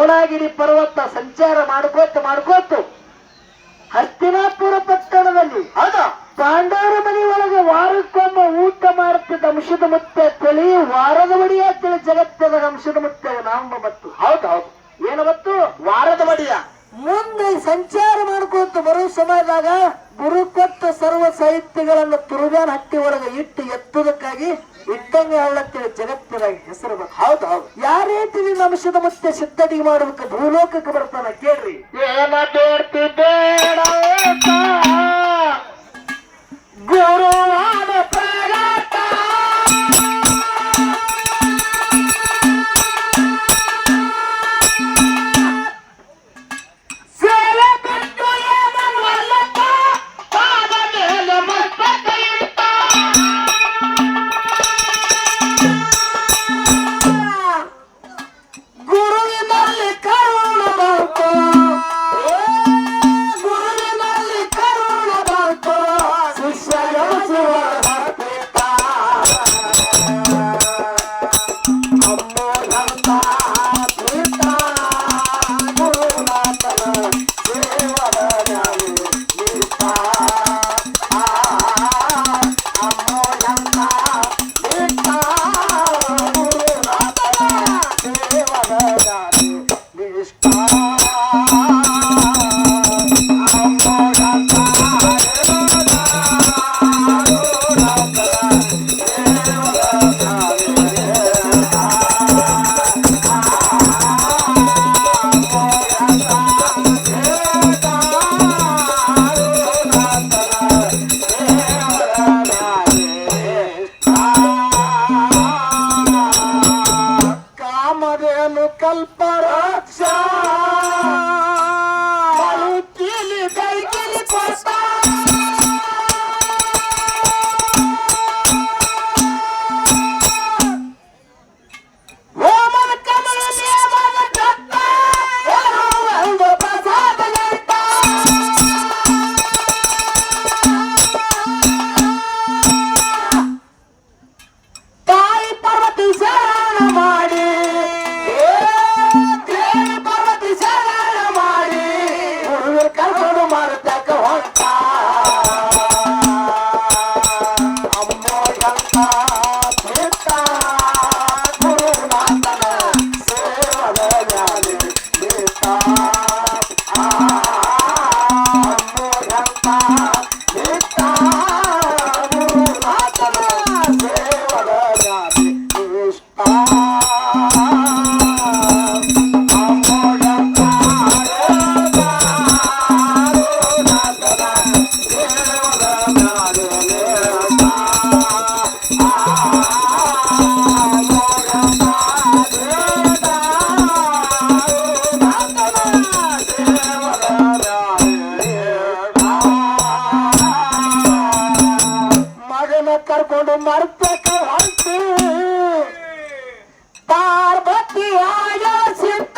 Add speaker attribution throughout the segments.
Speaker 1: ಧವಳಗಿರಿ ಪರ್ವತ ಸಂಚಾರ ಮಾಡ್ಕೋತ ಹಸ್ತಿನಾಪುರ ಪಟ್ಟಣದಲ್ಲಿ ಪಾಂಡವರ ಮನೆ ಒಳಗೆ ವಾರಕ್ಕೊಮ್ಮ ಊಟ ಮಾಡುತ್ತಿದ್ದ ಅಂಶದ ಮುತ್ತೆ ತಳಿ ವಾರದ ಬಡಿಯ ತಿಳಿ ಜಗತ್ತದ ಅಂಶದ ಮುತ್ತೆ ನಾಮ ಬತ್ತು.
Speaker 2: ಹೌದೌದು,
Speaker 1: ಏನು ಬತ್ತು?
Speaker 2: ವಾರದ ಬಡಿಯ.
Speaker 1: ಮುಂದೆ ಸಂಚಾರ ಮಾಡ್ಕೋತ ಬರೋ ಸಮಯದಾಗ ಗುರು ಕೊಟ್ಟ ಸರ್ವ ಸಾಹಿತ್ಯಗಳನ್ನು ತುರುಗಾನ ಹಟ್ಟಿ ಒಳಗೆ ಇಟ್ಟು ಎತ್ತುವುದಕ್ಕಾಗಿ ಇಟ್ಟಂಗೆ ಹೇಳತ್ತೇಳಿ ಜಗತ್ತಿನ ಹೆಸರು ಬಂತು.
Speaker 2: ಹೌದೌದು,
Speaker 1: ಯಾವ ರೀತಿ ಅಂಶದ ಮತ್ತೆ ಸಿದ್ಧಡಿಗೆ ಮಾಡೋದಕ್ಕೆ ಭೂಲೋಕಕ್ಕೆ ಬರ್ತಾನ ಕೇಳ್ರಿ.
Speaker 2: ಏನ ಬೇಡ್ತಿದ್ದೇಡ ಗುರುವಾದ ಪ್ರಗತ
Speaker 1: ಕರ್ಕೊಂಡು ಮರ್ತಕ್ಕ ಹೊಂಟು ಪಾರ್ವತಿ ಆಯ ಸಿದ್ಧ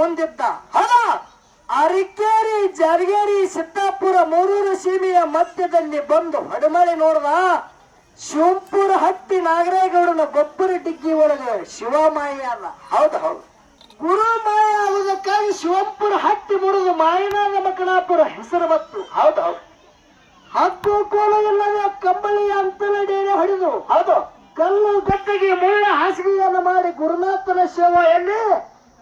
Speaker 1: ಮುಂದಿದ್ದ. ಹೌದಾ? ಅರಿಕೇರಿ, ಜಾರಗೇರಿ, ಸಿದ್ದಾಪುರ, ಮೂರೂರು ಸೀಮೆಯ ಮಧ್ಯದಲ್ಲಿ ಬಂದು ಹೊಡೆಮಳೆ ನೋಡ್ದ. ಶಿವಂಪುರ ಹಟ್ಟಿ ನಾಗರೇಗೌಡನ ಗೊಬ್ಬರ ಡಿಗ್ಗಿ ಒಳಗೆ ಶಿವಮಾಯ ಅಲ್ಲ. ಹೌದು ಹೌದು, ಗುರು ಮಾಯ ಆಗುವುದಕ್ಕಾಗಿ ಶಿವಂಪುರ ಹಟ್ಟಿ ಮುರಿದು ಮಾಯನಾದ ಮಕಣಾಪುರ ಹೆಸರು ಬತ್ತು. ಹೌದು ಹೌದು, ಹಕ್ಕು ಕೋಲು ಇಲ್ಲದೆ ಕಂಬಳಿಯ ಅಂತಲಡೇನೆ ಹೊಡೆದು, ಹೌದು, ಕಲ್ಲು ಗದ್ದೆಗೆ ಮುಳ್ಳ ಹಾಸಿಗೆಯನ್ನು ಮಾಡಿ ಗುರುನಾಥನ ಸೇವೆಯಲ್ಲಿ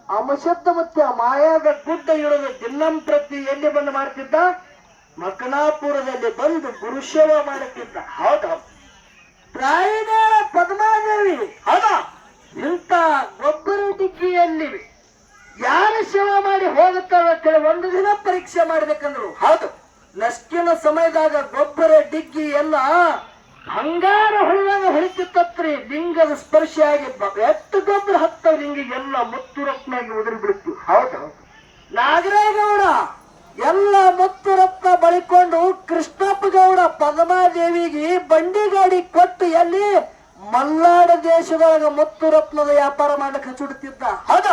Speaker 1: ಅಮಶಬ್ದ ಮತ್ತೆ ಮಾಯಾದ ಗುಡ್ಡ ಇಳಿದು ದಿನಂಪ್ರತಿ ಎಲ್ಲಿ ಬಂದು ಮಾಡ್ತಿದ್ದ? ಮಕಣಾಪುರದಲ್ಲಿ ಬಂದು ಗುರುಶೇವ ಮಾಡುತ್ತಿದ್ದ. ಹೌದು, ಪ್ರಾಯಗಾರ ಪದ್ಮಾದೇವಿ, ಹೌದ, ಇಂಥ ಗೊಬ್ಬರ ಡಿಗ್ಗಿಯಲ್ಲಿ ಯಾರು ಸೇವೆ ಮಾಡಿ ಹೋಗುತ್ತಾರ ಅಂತೇಳಿ ಒಂದು ದಿನ ಪರೀಕ್ಷೆ ಮಾಡ್ಬೇಕಂದ್ರು. ಹೌದು, ನಷ್ಟಿನ ಸಮಯದಾಗ ಗೊಬ್ಬರ ಡಿಗ್ಗಿ ಎಲ್ಲ ಬಂಗಾರ ಹೊಳೆದಾಗ ಹೊಳಿತಿತ್ತತ್ರಿ. ಲಿಂಗದ ಸ್ಪರ್ಶ ಆಗಿ ಎಷ್ಟು ಗೊಬ್ಬರ ಹತ್ತ ಲಿಂಗಿಗೆಲ್ಲ ಮುತ್ತು ರತ್ನಾಗಿ ಉದುರಿ ಬಿಡ್ತು. ಹೌದು, ನಾಗರೇಗೌಡ ಎಲ್ಲ ಮುತ್ತು ರತ್ನ ಬಳಿಕೊಂಡು ಕೃಷ್ಣಪ್ಪ ಗೌಡ ಪದ್ಮಾದೇವಿಗೆ ಬಂಡಿ ಗಾಡಿ ಕೊಟ್ಟು ಎಲ್ಲಿ ಮಲ್ನಾಡ ದೇಶದೊಳಗ ಮುತ್ತು ರತ್ನದ ವ್ಯಾಪಾರ ಮಾಡಕ್ಕೆ ಹಚ್ಚುಡುತ್ತಿದ್ದ. ಹೌದ,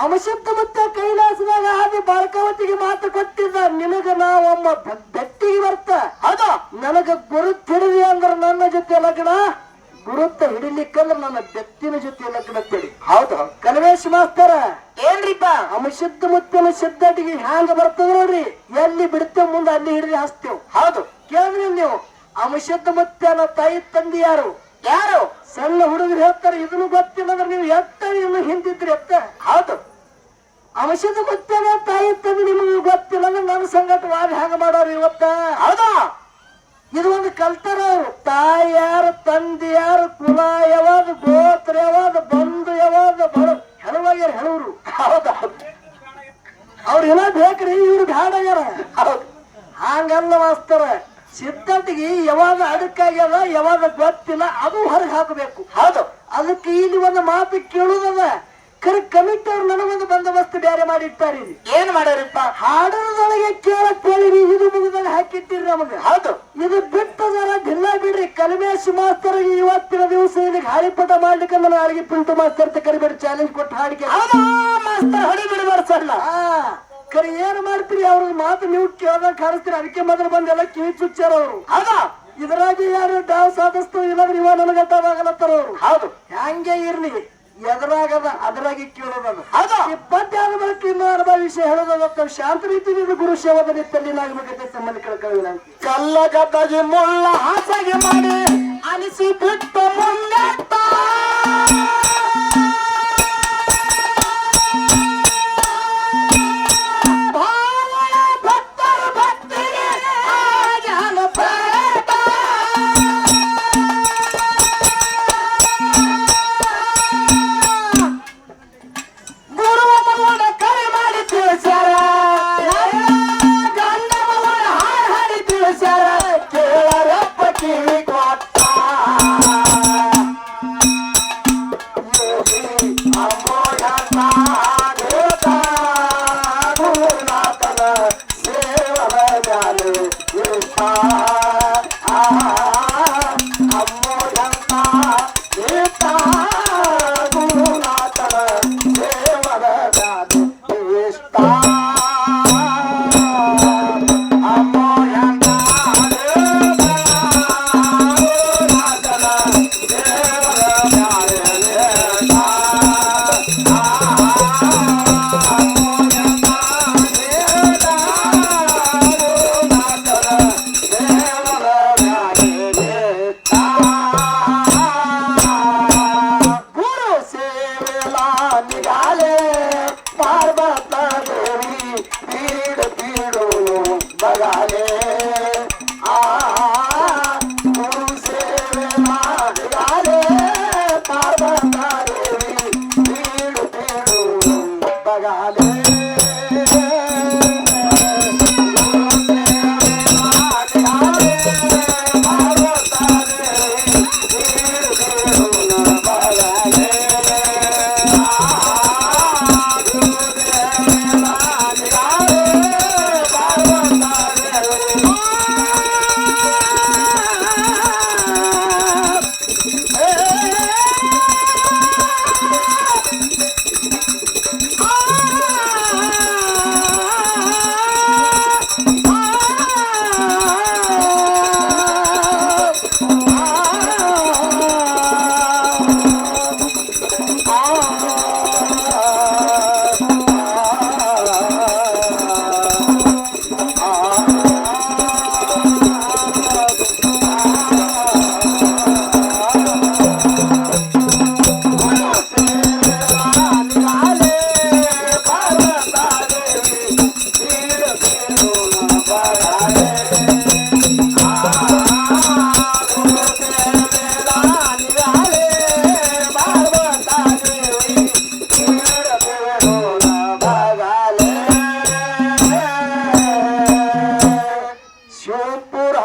Speaker 1: ಅಮಶಬ್ದ ಮತ್ತೆ ಕೈಲಾಸದಾಗ ಆದಿ ಬಾಳಕಾವತಿಗೆ ಮಾತು ಕೊಟ್ಟಿದ್ದ, ನಿನಗ ನಾವೊಮ್ಮ ಬೆಟ್ಟಿಗೆ ಬರ್ತ. ಹೌದ, ನನಗ ಗುರುತ್ ಹಿಡಿದಿ ಅಂದ್ರ ನನ್ನ ಜೊತೆ ಲಗ್ನ, ಗುರುತ ಹಿಡಿಲಿಕ್ಕಂದ್ರ ನನ್ನ ಬೆತ್ತಿನ ಜೊತೆ ಲಗ್ನ ತಿಳಿ. ಹೌದು, ಕಲ್ವೇಶ್ ಮಾಸ್ತರ ಏನ್ರಿಪ್ಪ, ಅಮಶಬ್ದ ಮುತ್ತಿನ ಸಿದ್ಧಟಿಗೆ ಹ್ಯಾಂಗ ಬರ್ತದ ನೋಡ್ರಿ, ಎಲ್ಲಿ ಬಿಡ್ತೇವ್ ಮುಂದೆ ಅಲ್ಲಿ ಹಿಡಿದು ಹಾಸ್ತೇವ್. ಹೌದು, ಕೇಳಿದ್ರಿ ನೀವು? ಅಮಶಬ್ದ ಮುತ್ತನ ತಾಯಿ ತಂದೆ ಯಾರು? ಯಾರು? ಸಣ್ಣ ಹುಡುಗರು ಹೇಳ್ತಾರೆ, ಇದನ್ನು ಗೊತ್ತಿಲ್ಲ ಅಂದ್ರೆ ನೀವು ಎತ್ತ ಇನ್ನು ಹಿಂದಿದ್ರಿ ಎತ್ತ. ಹೌದು, ಅಂಶದ ಮುತ್ತನ ತಾಯಿ ತಂದೆ ನಿಮಗೆ ಗೊತ್ತಿಲ್ಲ ಅಂದ್ರೆ ನನ್ನ ಸಂಗಟ ವಾದ ಹೆಂಗ ಮಾಡೋರು ಇವತ್ತ? ಹೌದಾ? ಇದು ಒಂದು ಕಲ್ತಾರ ಅವರು. ತಾಯಿ ಯಾರು, ತಂದೆ ಯಾರು, ಕುಲ ಯಾವಾಗ, ಗೋತ್ರ ಯಾವಾಗ, ಬಂಧು ಯಾವಾಗ, ಬಡ ಹೆಣವಾಗ್ಯಾರ ಹೆಣವರು. ಹೌದಾ? ಅವ್ರು ಏನೋ ಬೇಕ್ರಿ, ಇವ್ರು ಬ್ಯಾಡಾಗ್ಯಾರ. ಹೌದು, ಹಂಗಲ್ಲ ಮಾಸ್ತರ. ಸಿದ್ಧಟಿಗೆ ಯಾವಾಗ ಅಡಕ್ಕಾಗ್ಯದ, ಯಾವಾಗ ಗೊತ್ತಿಲ್ಲ, ಅದು ಹೊರಗೆ ಹಾಕಬೇಕು. ಹೌದು, ಅದಕ್ಕೆ ಇಲ್ಲಿ ಒಂದು ಮಾತು ಕೇಳುದದ. ಕರೆ ಕಮಿಟಿ ಅವ್ರು ನನಗೊಂದು ಬಂದೋಬಸ್ತ್ ಬೇರೆ ಮಾಡಿರ್ತಾರೆ. ಏನ್ ಮಾಡ್ಯಾರಪ್ಪ? ಹಾಡೋದೊಳಗೆ ಕೇಳಕ್ ಕೇಳಿರಿ, ಇದು ಮುಗಿದಾಗ ಹಾಕಿಟ್ಟಿರಿ ನಮಗೆ. ಹೌದು, ಇದು ಬಿಟ್ಟದರ ಭಿನ್ನ ಬಿಡ್ರಿ. ಕಲ್ಮೇಶ್ ಮಾಸ್ತರ್ಗೆ ಇವತ್ತಿನ ದಿವಸ ಇಲ್ಲಿ ಗಾಳಿಪಟ ಮಾಡ್ಲಿಕ್ಕೆ ನನ್ನ ಅಡಿಗೆ ಪಿಂಟು ಮಾಸ್ತರ್ ಕರಿಬೇಡಿ ಚಾಲೆಂಜ್ ಕೊಟ್ಟು ಹಾಡಿಕೆ ಮಾಸ್ತರ್ ಹೊಡಿ ಬಿಡಬಾರ ಸಣ್ಣ. ಕರೆ ಏನ್ ಮಾಡ್ತೀರಿ? ಅವ್ರ ಮಾತು ನೀವು ಕೇಳ್ದಾಗ ಕಾಣಿಸ್ತೀರಿ. ಅದಕ್ಕೆ ಮೊದಲು ಬಂದೆಲ್ಲ ಕಿವಿ ಚುಚ್ಚಾರ ಅವರು. ಹೌದಾ? ಇದ್ರಾಗ ಯಾರು ಡಾವ್ ಸಾಧಿಸ್ತು ಇಲ್ಲಾಂದ್ರೆ ಇವ ನನಗಟ್ಟವಾಗಲತ್ತಾರ ಅವರು. ಹೌದು, ಹಂಗೆ ಇರ್ಲಿ, ಎದುರಾಗದ ಅದರಾಗಿ ಕೇಳೋದದು. ಇಪ್ಪತ್ತಾದ ಬಳಿಕ ಇನ್ನೂ ಅನುಭವ ವಿಷಯ ಹೇಳೋದ ಶಾಂತ ರೀತಿಯಿಂದ ಗುರು ಸೇವದ ನಿತ್ತಲ್ಲಿ ನಾಗಬೇಕಂತ ಸಂಬಂಧ ಕೇಳ್ಕೊಳ್ಳಿ. ಕಲ್ಲ ಗದ್ದಗೆ ಮುಳ್ಳ ಹಾಸಿಗೆ ಮಾಡಿ ಅನಿಸಿ ಬಿಟ್ಟು ಮುಂದೆತ್ತ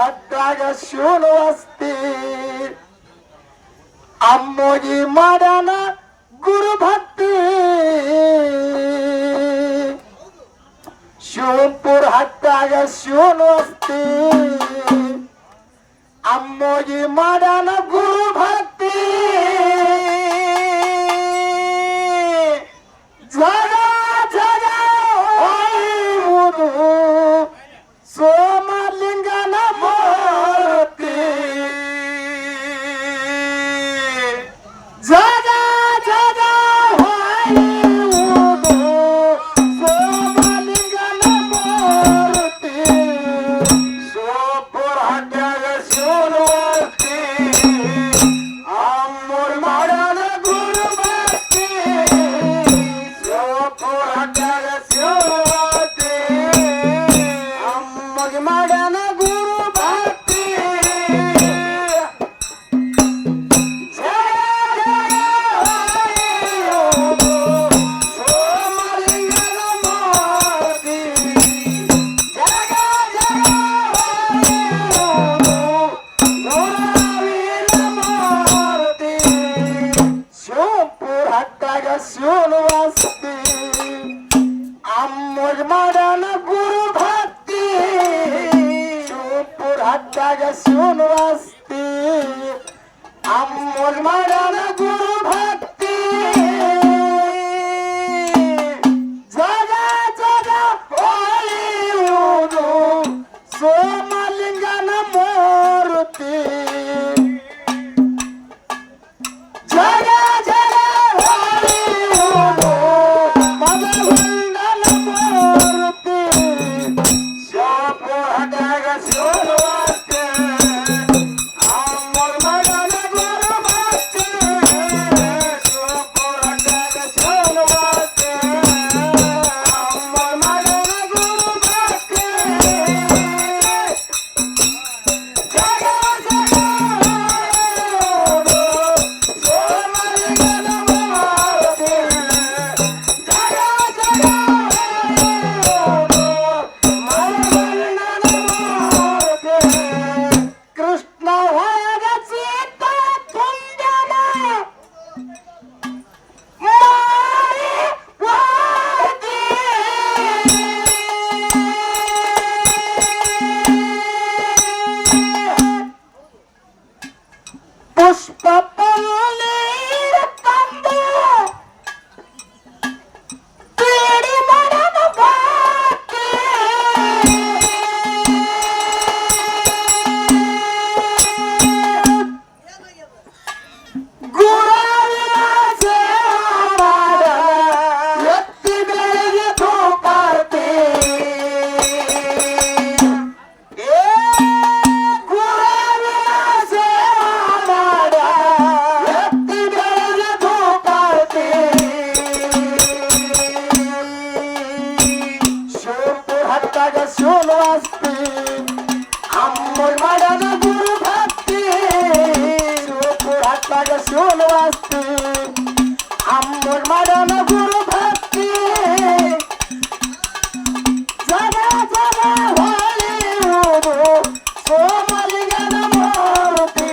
Speaker 1: ಹಟ್ಟಾಗ ಶಿವನು ವಸ್ತಿ ಅಮ್ಮೋಗಿ ಮಾಡನ ಗುರು ಭಕ್ತಿ ಶಿವಪುರ ಹಟ್ಟಾಗ ಶಿವನು ವಸ್ತಿ ಅಮ್ಮೋಗಿ ಮಾಡನ ಗುರು ಭಕ್ತಿ ಜಗ ಜಗ ಹೊಳೆಯುವುದು ಸೋಮಲಿಂಗನ ಮೂರ್ತಿ ಜಗ ಜಗ ಹೊಳೆಯುವುದು ಸೋಮಲಿಂಗನ ಮೂರ್ತಿ ಶಿವಪುರ ಹಟ್ಟಾಗ ಶಿವನೂರ್ತಿ ಅಮ್ಮೋರ್ ಮಾಡನ ಗುರು ಭಕ್ತಿ ಶಿವಪುರ ಹಟ್ಟಾಗ ಶಿವನೂರ್ತಿ ಅಮ್ಮಗೆ ಮಾಡನ ಗುರು ಭಕ್ತಿ ಸೋಮಲಿಂಗನ ಮೂರ್ತಿ ಜಗ ಜಗ ಮೂರ್ತಿ ಶಿವಪುರ ಹಟ್ಟಾಗ ಶಿವನು ವಸ್ತಿ ಅಮ್ಮೋರ್ ಮಾಡನ ಗುರು ಭಕ್ತಿ ಶಿವಪುರ ಹಟ್ಟಾಗ ಶಿವನು ವಸ್ತಿ ಅಮ್ಮೋರ್ ಮಾಡನ ಗುರು ಭಕ್ತಿ ಜಗ ಜಗ ಹೊಳೆಯುವುದು ಸೋಮಲಿಂಗನ ಮೂರ್ತಿ ಜಗ ಜಗ ಹೊಳೆಯುವುದು ಮದಗುಂಡನ ಮೂರ್ತಿ ಶಿವಪುರ ಹಟ್ಟಾಗ ಶಿವನು ವಸ್ತಿ ಅಮ್ಮೋರ್ ಮಾಡನ ಗುರು ಭಕ್ತಿ ಶಿವಪುರ ಹಟ್ಟಾಗ ಶಿವನು ವಸ್ತಿ ಅಮ್ಮೋರ್ ಮಾಡನ ಗುರು ಭಕ್ತಿ ಜಗ ಜಗ ಹೊಳೆಯುವುದು ಸೋಮಲಿಂಗನ ಮೂರ್ತಿ ಜಗ ಜಗ ಹೊಳೆಯುವುದು ಮದಗುಂಡನ ಮೂರ್ತಿ ಕೃಷ್ಣ ಹೊರಗ ಸೀತಾ ತುಂಡನ ಮಾರಿ ವಾದಿ ಪುಷ್ಪ ಪನ್ನೀರ ತಂದು ಪೀಡಿ ಮಾಡನ ಭಕ್ತಿ ಗುರುವಿನ ಸೇವಾ ಮಾಡ ಎತ್ತಿ ಬೆಳೆಗೆ ಧೂಪಾರ್ತಿ ಗುರುವಿನ ಸೇವಾ ಮಾಡ ಎತ್ತಿ ಬೆಳೆಗೆ ಧೂಪಾರ್ತಿ ಶಿವಪುರ ಹಟ್ಟಾಗ ಶಿವನು ವಸ್ತಿ ಅಮ್ಮೋರ್ ಮಾಡನ ಗುರು ಭಕ್ತಿ ಶಿವಪುರ ಹಟ್ಟಾಗ ಶಿವನು ವಸ್ತಿ ಅಮ್ಮೋರ್ ಮಾಡನ ಗುರು ಭಕ್ತಿ ಜಗ ಜಗ ಹೊಳೆಯುವುದು ಸೋಮಲಿಂಗನ ಮೂರ್ತಿ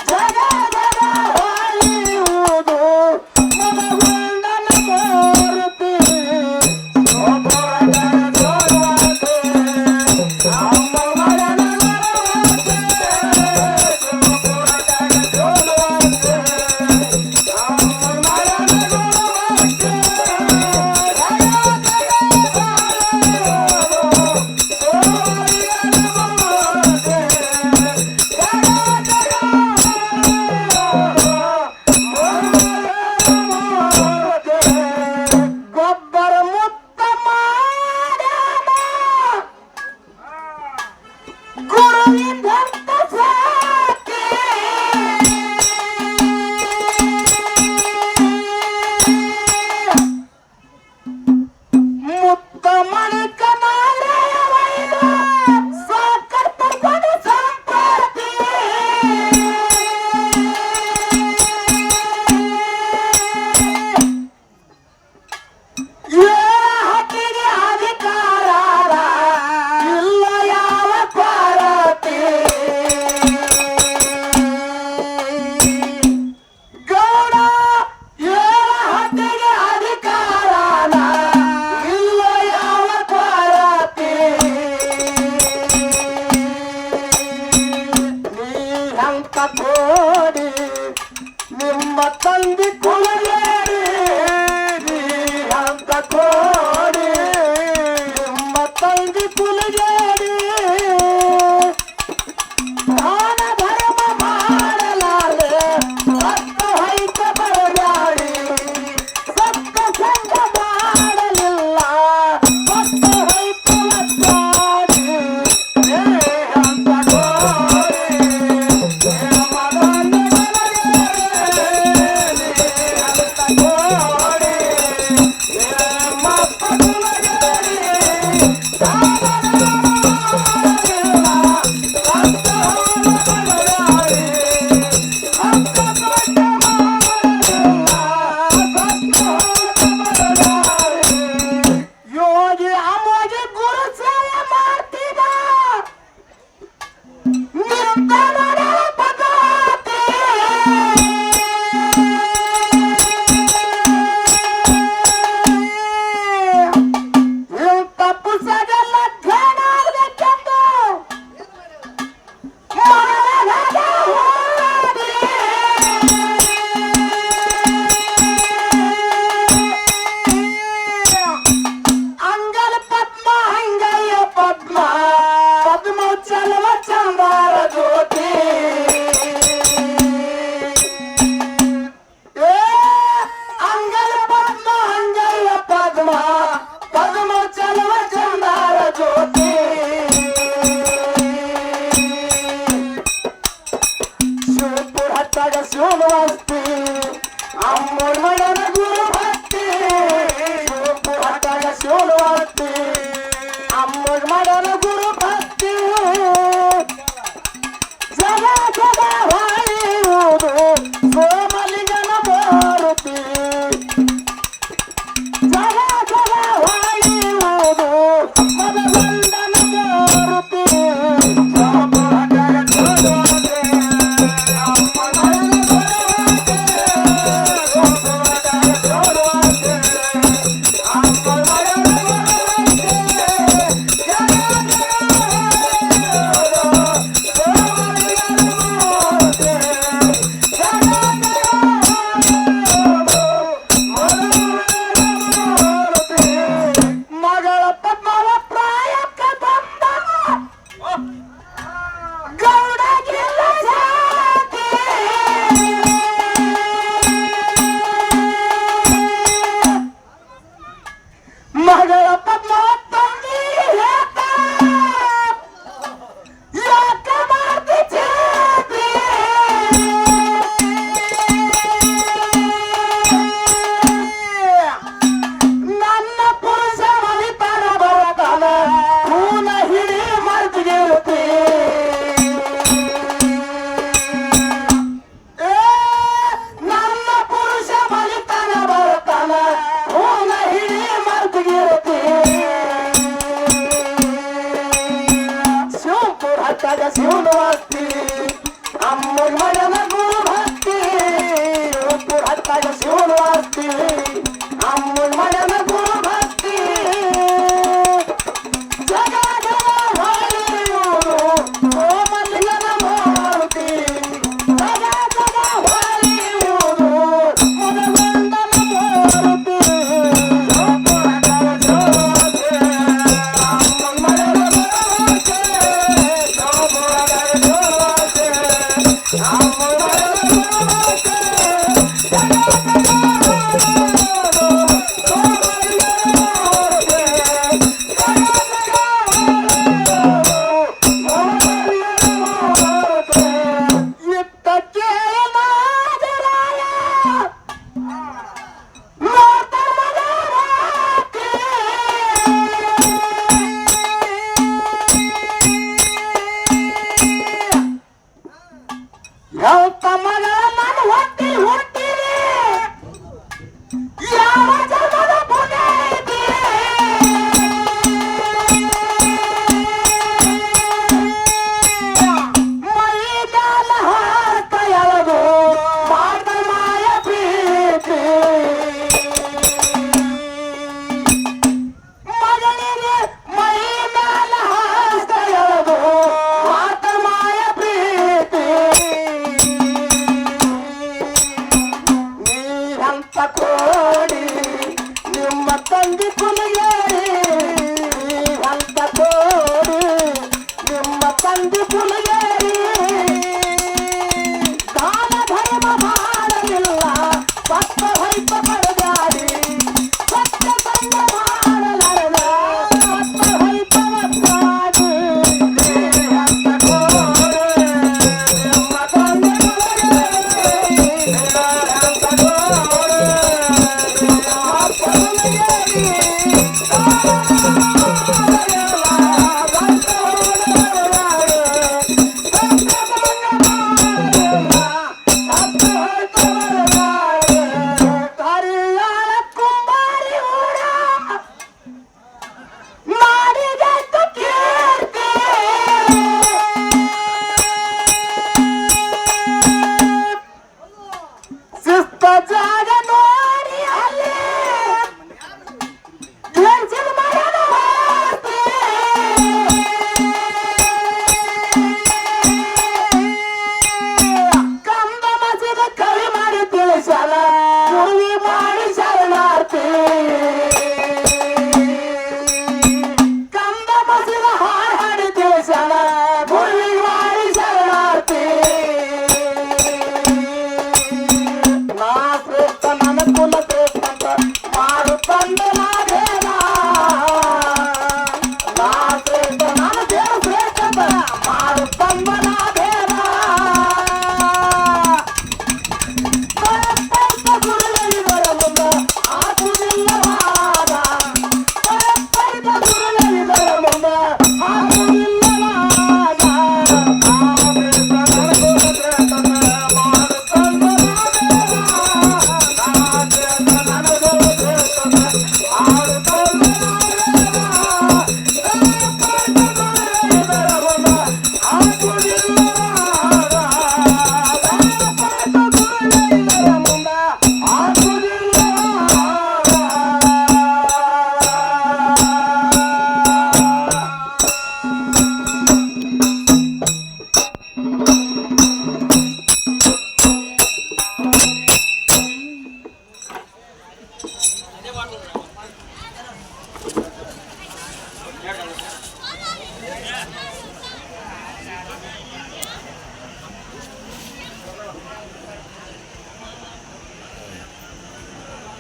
Speaker 1: ಜಗ ಜಗ ಹೊಳೆಯುವುದು ಮದಗುಂಡನ ಮೂರ್ತಿ ಶಿವಪುರ ಹಟ್ಟಾಗ ಶಿವನು ವಸ್ತಿ ಅಮ್ಮೋರ್ ಮಾಡನ ಗುರು ಭಕ್ತಿ ಶಿವಪುರ ಹಟ್ಟಾಗ ಶಿವನು ವಸ್ತಿ ಅಮ್ಮೋರ್ ಮಾಡನ ಗುರು ಭಕ್ತಿ ಗೊಬ್ಬರ ಮುತ್ತ ಮಾಡನ ಗುರುವಿನ ಸಾಕಿ ಮುತ್ತ ಮಣಿಕ ನಾರಾಯಣ ಸಾಕರ್ ಪರ್ವತ ಸಂಪರ್ತಿ ಹಕ್ಕಿಗೆ ಅಧಿಕಾರ ಇಲ್ಲ ಚಲವ ಚಂದಾರ ಜ್ಯೋತಿ ಏ ಅಂಗಲ ಪದ್ಮ ಅಂಗಲ ಪದ್ಮ ಪದ್ಮ ಚಲವ ಚಂದಾರ ಜ್ಯೋತಿ ಶಿವಪುರ ಹತ್ತಾಗ ಶಿವನವಾಸ್ತಿ ಅಮ್ಮೋರ್ ಮಡನ ಗುರು ಭಕ್ತಿ ಶಿವಪುರ ಹತ್ತಾಗ ಶಿವನವಾಸ್ತಿ ಅಮ್ಮೋರ್ ಮಡನ ಗುರು ಭಕ್ತಿ ಜಗ ಜಗ ಹೊಳೆಯುವುದು ಸೋಮಲಿಂಗನ ಮಾರುತಿ ಜಗ ಜಗ ಹೊಳೆಯುವುದು ಮದಗಂಡನ ಮಾರುತಿ ಶಿವಪುರ ಹತ್ತಾಗ ಶಿವನವಾಸ್ತಿ ಅಮ್ಮೋರ್ ಮಡನ ಮಗಳ ಪದ್ಮವ ಪ್ರಾಯಕ್ಕೆ ಬಂದ ಗೌಡಗಿಲ್ಲ ಜಾತಿ ಮಗಳ ಪದ್ಮವ ತಂಗಿ ಯಾಕ ಯಾಕ ಮಾಡ್ತಿ ಜಾತಿ ನನ್ನ ಪುರುಷ ಮನಿತನ ಬರತನ ಹೂನ ಹಿಡಿ ಮರ್ತಿಗಿರುತ್ತಿ ನನ್ನ ಪುರುಷ ಮನಿತನ ಬರತನ ಹೂನ ಹಿಡಿ ಮರ್ತಿಗಿರುತ್ತಿ ಶಿವಪುರ ಹತ್ತಾಗ ಶಿವನವಾಸ್ತಿ ಅಮ್ಮೋರ್ ಮಡನ ಗುರು ಭಕ್ತಿ ಶಿವಪುರ ಹತ್ತಾಗ ಶಿವನವಾಸ್ತಿ ಅಮ್ಮೋರ್ ಮಡನ ಗುರು ಭಕ್ತಿ ಜಗ ಜಗ ಹೊಳೆಯುವುದು ಸೋಮಲಿಂಗನ ಮಾರುತಿ ಜಗ ಜಗ ಹೊಳೆಯುವುದು ಮದಗಂಡನ ಮಾರುತಿ ಶಿವಪುರ ಹತ್ತಾಗ ಶಿವನವಾಸ್ತಿ ಅಮ್ಮೋರ್ ಮಡನ ಗುರು ಭಕ್ತಿ ಶಿವಪುರ ಹತ್ತಾಗ ಶಿವನವಾಸ್ತಿ ಅಮ್ಮೋರ್ ಮಡನ ಗುರು ಭಕ್ತಿ ಯಾವ ಮಗಳ ನಾನು ಹೊಟ್ಟಿ ಹುಟ್ಟಿದೆ ಯಾವ ಜನ್ಮದ ಪುಣ್ಯ ಐತಿ ಮೈ ಮ್ಯಾಲ ಹಾರ್ತ ಎಳೆದು ಮಾಡ್ದ ಮಾಯ ಪ್ರೀತಿ ಮಗಳಿಗೆ ಮೈ ಮ್ಯಾಲ ಹಾರ್ತ ಎಳೆದು ಮಾಡ್ದ ಮಾಯ ಪ್ರೀತಿ ನೀರಂತ ಕೋಡಿ ನಿಮ್ಮ ತಂದೆ ಪುಲಿಯೇರಿ ನೀರಂತ ಕೋಡಿ ನಿಮ್ಮ ತಂದೆ ಪುಲಿಯೇರಿ ದಾನ ಧರ್ಮ ಮಾಡಲಿಲ್ಲ ಸತ್ತ ಹೊಯ್ತ ಪಡೆದಾಡಿ ಸತ್ಯ ಸಂಗ ಮಾಡಲಾರದ ಸತ್ತ ಹೊಯ್ತ ಮತ್ತಾಡಿ ನೀರಂತ ಕೋಡಿ ನಿಮ್ಮ ತಂದೆ ಪುಲಿಯೇರಿ ನೀರಂತ ಕೋಡಿ ನಿಮ್ಮ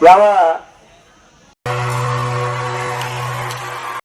Speaker 1: ಯಾವ